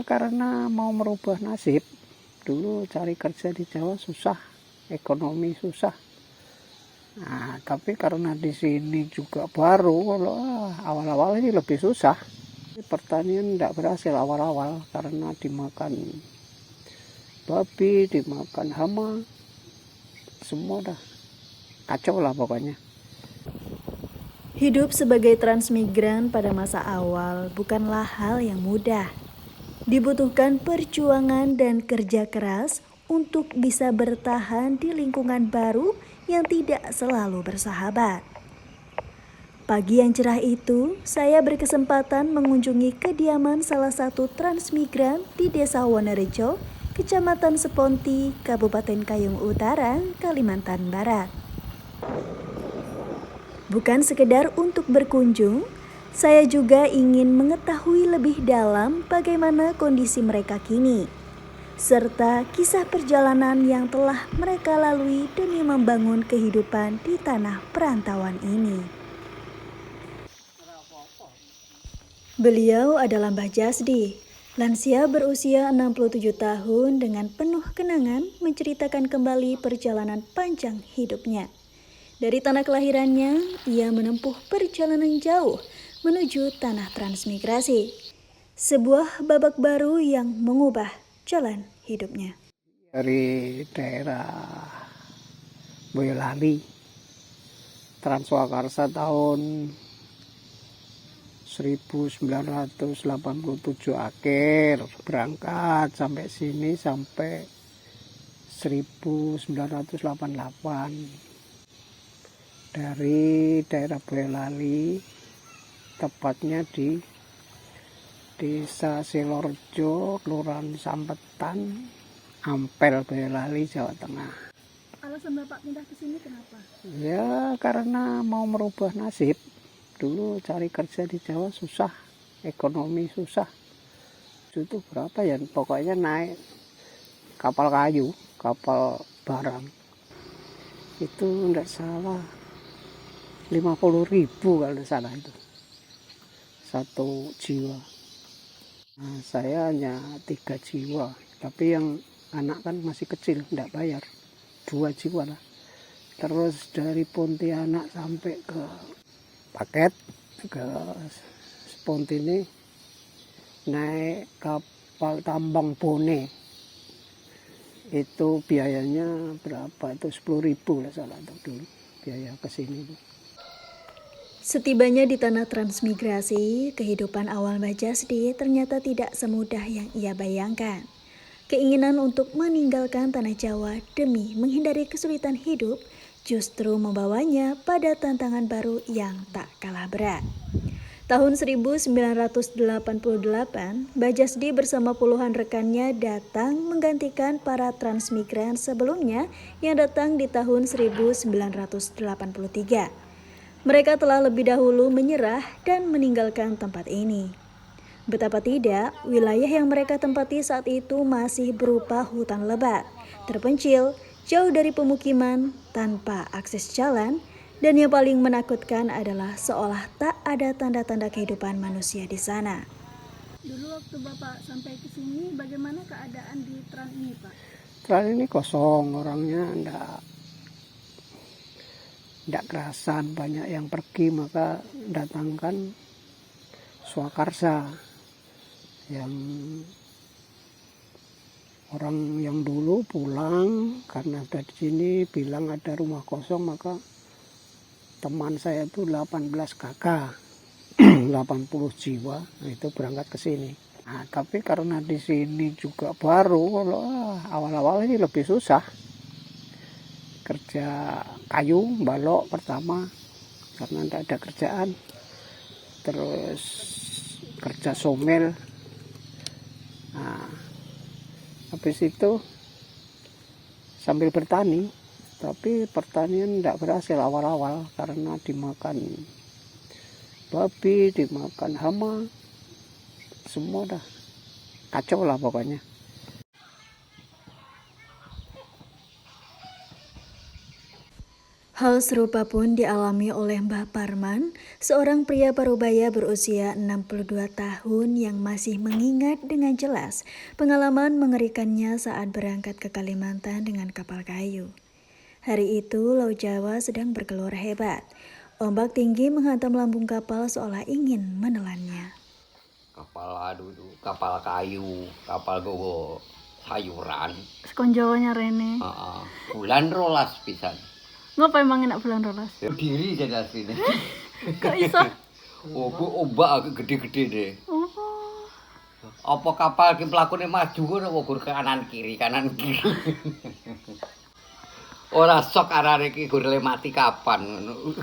karena mau merubah nasib. Dulu cari kerja di Jawa susah, ekonomi susah. Nah, tapi karena di sini juga baru, kalau awal-awal ini lebih susah. Pertanian tidak berhasil awal-awal karena dimakan babi, dimakan hama, semua dah kacau lah pokoknya. Hidup sebagai transmigran pada masa awal bukanlah hal yang mudah. Dibutuhkan perjuangan dan kerja keras untuk bisa bertahan di lingkungan baru yang tidak selalu bersahabat. Pagi yang cerah itu, saya berkesempatan mengunjungi kediaman salah satu transmigran di Desa Wonorejo, Kecamatan Seponti, Kabupaten Kayong Utara, Kalimantan Barat. Bukan sekedar untuk berkunjung, saya juga ingin mengetahui lebih dalam bagaimana kondisi mereka kini, serta kisah perjalanan yang telah mereka lalui demi membangun kehidupan di tanah perantauan ini. Beliau adalah Mbah Jasdi, lansia berusia 67 tahun dengan penuh kenangan menceritakan kembali perjalanan panjang hidupnya. Dari tanah kelahirannya, ia menempuh perjalanan jauh menuju tanah transmigrasi. Sebuah babak baru yang mengubah jalan hidupnya. Dari daerah Boyolali, Transwakarsa tahun 1987 akhir berangkat sampai sini sampai 1988. Dari daerah Boyolali, tepatnya di Desa Silorejo, Kelurahan Sampetan, Ampel, Boyolali, Jawa Tengah. Alasan Bapak pindah ke sini kenapa? Ya karena mau merubah nasib. Dulu cari kerja di Jawa susah, ekonomi susah. Itu berapa ya? Pokoknya naik kapal kayu, kapal barang. Itu enggak salah 50.000 kalau salah itu. Satu jiwa. Nah, saya hanya 3 jiwa. Tapi yang anak kan masih kecil, enggak bayar. 2 jiwa lah. Terus dari Pontianak sampai ke Paket, ke Sponti ini naik kapal tambang Bone. Itu biayanya berapa? Itu 10.000 lah salah itu dulu biaya ke sini. Setibanya di tanah transmigrasi, kehidupan awal Mbah Jasdi ternyata tidak semudah yang ia bayangkan. Keinginan untuk meninggalkan tanah Jawa demi menghindari kesulitan hidup justru membawanya pada tantangan baru yang tak kalah berat. Tahun 1988, Mbah Jasdi bersama puluhan rekannya datang menggantikan para transmigran sebelumnya yang datang di tahun 1983. Mereka telah lebih dahulu menyerah dan meninggalkan tempat ini. Betapa tidak, wilayah yang mereka tempati saat itu masih berupa hutan lebat, terpencil, jauh dari pemukiman, tanpa akses jalan, dan yang paling menakutkan adalah seolah tak ada tanda-tanda kehidupan manusia di sana. Dulu waktu Bapak sampai ke sini, bagaimana keadaan di Tran ini, Pak? Tran ini kosong, orangnya enggak kerasan, banyak yang pergi, maka datangkan Swakarsa yang orang yang dulu pulang karena sudah di sini bilang ada rumah kosong, maka teman saya itu 18 kakak 80 jiwa itu berangkat ke sini. Nah, tapi karena di sini juga baru, kalau awal-awal ini lebih susah. Kerja kayu, balok pertama karena tidak ada kerjaan. Terus kerja somel. Nah, habis itu sambil bertani, tapi pertanian tidak berhasil awal-awal karena dimakan babi, dimakan hama, semua dah kacau lah pokoknya. Hal serupa pun dialami oleh Mbah Parman, seorang pria parubaya berusia 62 tahun yang masih mengingat dengan jelas pengalaman mengerikannya saat berangkat ke Kalimantan dengan kapal kayu. Hari itu Laut Jawa sedang bergelora hebat. Ombak tinggi menghantam lambung kapal seolah ingin menelannya. Kapal kayu, kapal gowo sayuran. Sekonjolnya Rene. Bulan rolas pisan. Ngapa emang enak bulan rolas? Diri jadi sini. Kok iso? Ombak agak gede-gede deh. Oh. Apa kapal ki mlakune maju ngono opo kanan kiri. Ora sok arane iki gur mati kapan ngono.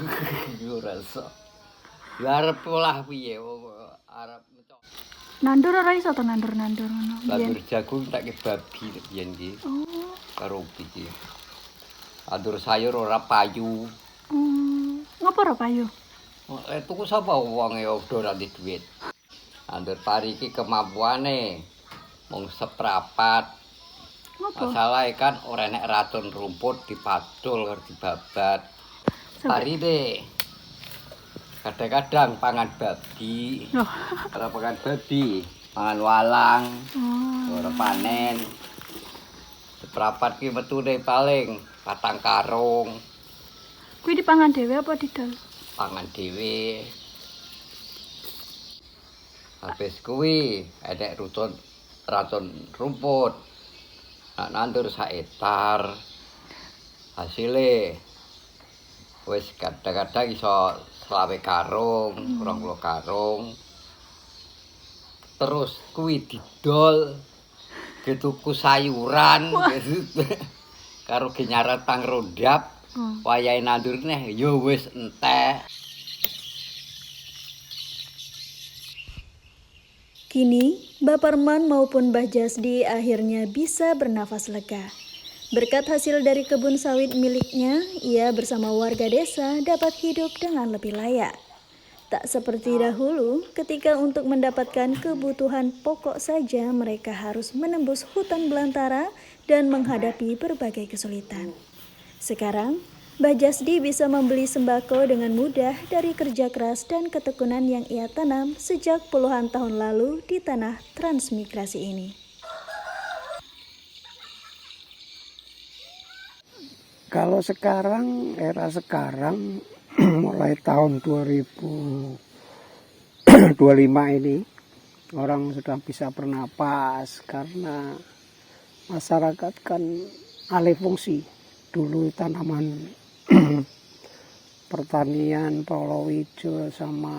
Ora sok. Ya arep olah piye arep Nandur ora iso to nandur ngono. nandur jagung tak ke babi biyen iki. Oh. Karo iki. Nandur sayur ora payu. Ngapa ora payu? Tuku sapa wonge ora ndek dhuwit. Nandur pari iki kemampuane mung seprapat. Ngapa? Masalah kan ora enek racun rumput dipadul karo dibabat. Pari deh. Kadang-kadang pangan babi. Oh. Ora pangan babi, pangan walang. Ora panen. Seprapat ki metune paling 4 karung. Kuwi dipangan dhewe apa didol? Pangan dhewe. Habis kuwi enek racun rumput. Nak nandur sak hektar. Hasile wis kadang-kadang iso 20 karung, 20 karung. Terus kuwi didol dituku sayuran karo genyaretang rondap. Wayahe nandur neh ya wis entek. Kini, Mbah Parman maupun Mbah Jasdi akhirnya bisa bernafas lega. Berkat hasil dari kebun sawit miliknya, ia bersama warga desa dapat hidup dengan lebih layak. Tak seperti dahulu, ketika untuk mendapatkan kebutuhan pokok saja mereka harus menembus hutan belantara dan menghadapi berbagai kesulitan. Sekarang, Mbah Jasdi bisa membeli sembako dengan mudah dari kerja keras dan ketekunan yang ia tanam sejak puluhan tahun lalu di tanah transmigrasi ini. Kalau sekarang, era sekarang, mulai tahun 2025 ini, orang sudah bisa bernapas karena masyarakat kan alih fungsi. Dulu tanaman pertanian palawija sama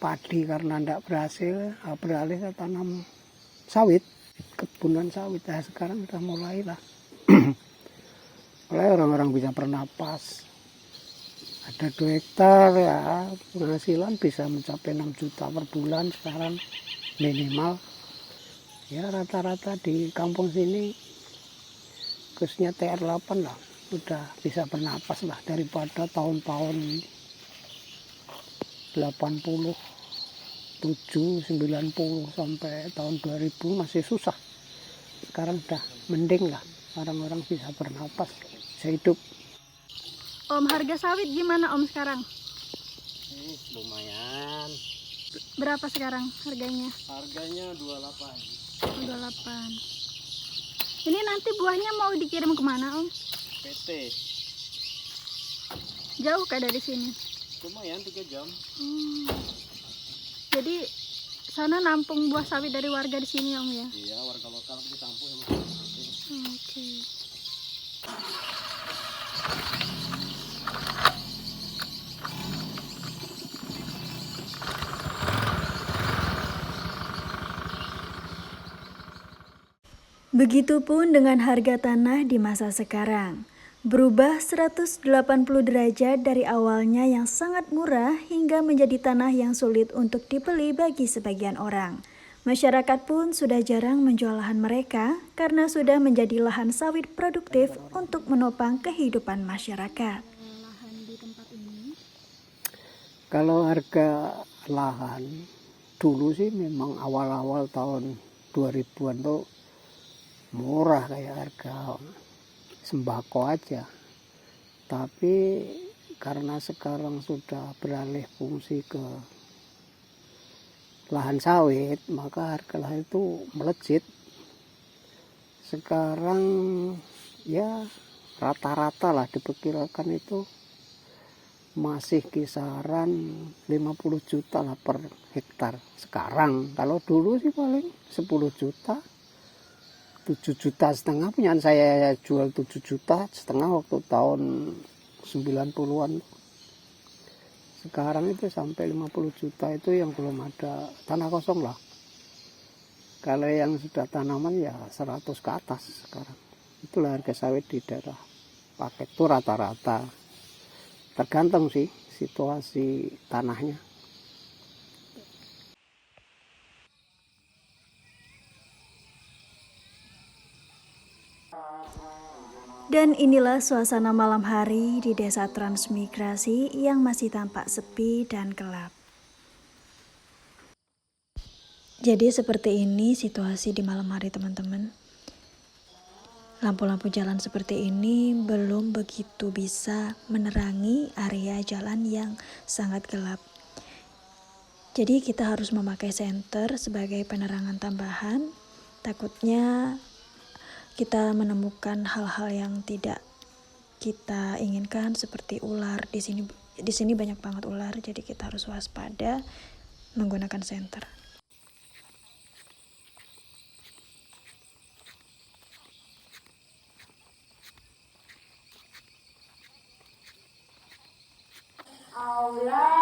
padi karena tidak berhasil, beralih ke tanam sawit, kebunan sawit. Nah, sekarang sudah mulai lah. Mulai orang-orang bisa bernapas. Ada 2 hektar ya, penghasilan bisa mencapai 6 juta per bulan sekarang minimal. Ya rata-rata di kampung sini, khususnya TR8 lah, udah bisa bernapas lah daripada tahun-tahun 87, 90 sampai tahun 2000 masih susah. Sekarang udah mending lah, orang-orang bisa bernapas, bisa hidup. Om, harga sawit gimana Om sekarang? Lumayan. Berapa sekarang harganya? Harganya 28. 28. Ini nanti buahnya mau dikirim kemana Om? PT. Jauh kah dari sini? Lumayan 3 jam. Jadi sana nampung buah sawit dari warga di sini Om ya? Iya, warga lokal ditampung sama Oke. Begitupun dengan harga tanah di masa sekarang. Berubah 180 derajat dari awalnya yang sangat murah hingga menjadi tanah yang sulit untuk dibeli bagi sebagian orang. Masyarakat pun sudah jarang menjual lahan mereka karena sudah menjadi lahan sawit produktif untuk menopang kehidupan masyarakat. Kalau harga lahan dulu sih memang awal-awal tahun 2000-an tuh murah kayak harga sembako aja. Tapi karena sekarang sudah beralih fungsi ke lahan sawit, maka harga lahan itu melejit. Sekarang ya rata-rata lah diperkirakan itu masih kisaran 50 juta lah per hektar sekarang. Kalau dulu sih paling 10 juta, 7 juta setengah. Punyaan saya jual 7 juta setengah waktu tahun 90-an. Sekarang itu sampai 50 juta itu yang belum ada tanah kosong lah. Kalau yang sudah tanaman ya 100 ke atas sekarang. Itulah harga sawit di daerah paket itu rata-rata. Tergantung sih situasi tanahnya. Dan inilah suasana malam hari di Desa Transmigrasi yang masih tampak sepi dan gelap. Jadi seperti ini situasi di malam hari teman-teman. Lampu-lampu jalan seperti ini belum begitu bisa menerangi area jalan yang sangat gelap. Jadi kita harus memakai senter sebagai penerangan tambahan. Takutnya kita menemukan hal-hal yang tidak kita inginkan seperti ular. Di sini banyak banget ular, jadi kita harus waspada menggunakan senter. Aula